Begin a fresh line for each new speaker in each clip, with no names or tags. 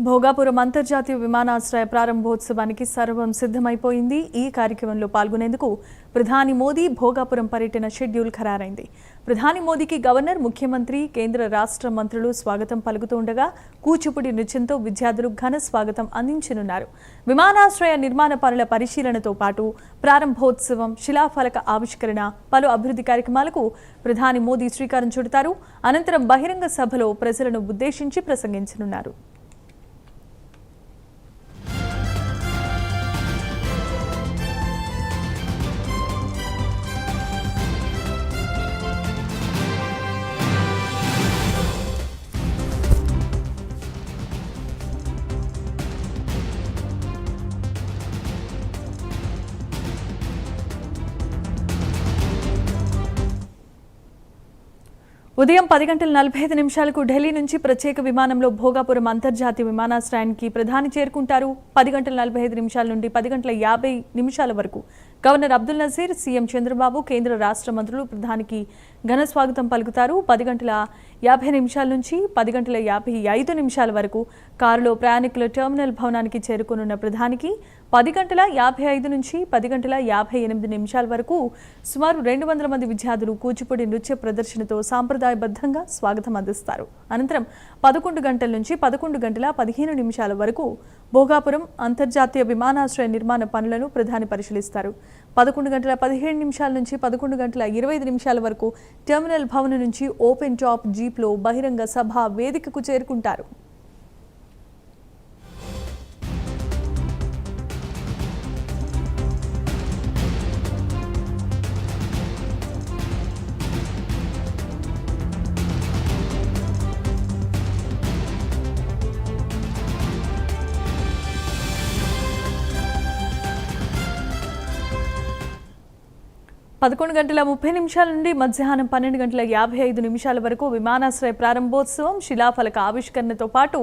భోగాపురం అంతర్జాతీయ విమానాశ్రయ ప్రారంభోత్సవానికి సర్వం సిద్ధమైపోయింది. ఈ కార్యక్రమంలో పాల్గొనేందుకు ప్రధాని మోదీ భోగాపురం పర్యటన షెడ్యూల్ ఖరారైంది. ప్రధాని మోదీకి గవర్నర్, ముఖ్యమంత్రి, కేంద్ర రాష్ట్ర మంత్రులు స్వాగతం పలుకుతుండగా కూచిపూడి నృత్యంతో విద్యార్థులు ఘన స్వాగతం అందించనున్నారు. విమానాశ్రయ నిర్మాణ పనుల పరిశీలనతో పాటు ప్రారంభోత్సవం, శిలాఫలక ఆవిష్కరణ, పలు అభివృద్ధి కార్యక్రమాలకు ప్రధాని మోదీ శ్రీకారం చుడతారు. అనంతరం బహిరంగ సభలో ప్రజలను ఉద్దేశించి ప్రసంగించనున్నారు. ఉదయం 10:45 ఢిల్లీ నుంచి ప్రత్యేక విమానంలో భోగాపురం అంతర్జాతీయ విమానాశ్రయానికి ప్రధాని చేరుకుంటారు. 10:45 నుండి 10:50 వరకు గవర్నర్ అబ్దుల్ నజీర్, సీఎం చంద్రబాబు, కేంద్ర రాష్ట్ర మంత్రులు ప్రధానికి ఘన స్వాగతం పలుకుతారు. 10:50 నుంచి 10:55 వరకు కారులో ప్రయాణికుల టెర్మినల్ భవనానికి చేరుకోనున్న ప్రధానికి 10:55 నుంచి 10:58 వరకు సుమారు 200 మంది విద్యార్థులు కూచిపూడి నృత్య ప్రదర్శనతో సాంప్రదాయబద్ధంగా స్వాగతం అందిస్తారు. అనంతరం 11 గంటల నుంచి 11:15 వరకు భోగాపురం అంతర్జాతీయ విమానాశ్రయ నిర్మాణ పనులను ప్రధాని పరిశీలిస్తారు. 11:17 నుంచి 11:25 వరకు టెర్మినల్ భవనం నుంచి ఓపెన్ టాప్ జీప్లో బహిరంగ సభ వేదికకు చేరుకుంటారు. పదకొండు 11:30 నుండి మధ్యాహ్నం 12:55 వరకు విమానాశ్రయ ప్రారంభోత్సవం, శిలాఫలక ఆవిష్కరణతో పాటు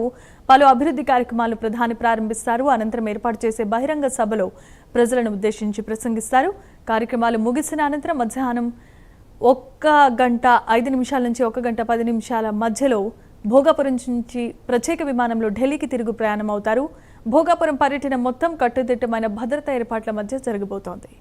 పలు అభివృద్ధి కార్యక్రమాలు ప్రధాని ప్రారంభిస్తారు. అనంతరం ఏర్పాటు చేసే బహిరంగ సభలో ప్రజలను ఉద్దేశించి ప్రసంగిస్తారు. కార్యక్రమాలు ముగిసిన అనంతరం మధ్యాహ్నం 1:05 నుంచి 1:10 మధ్యలో భోగాపురం నుంచి ప్రత్యేక విమానంలో ఢిల్లీకి తిరుగు ప్రయాణం అవుతారు. భోగాపురం పర్యటన మొత్తం కట్టుదిట్టమైన భద్రతా ఏర్పాట్ల మధ్య జరగబోతోంది.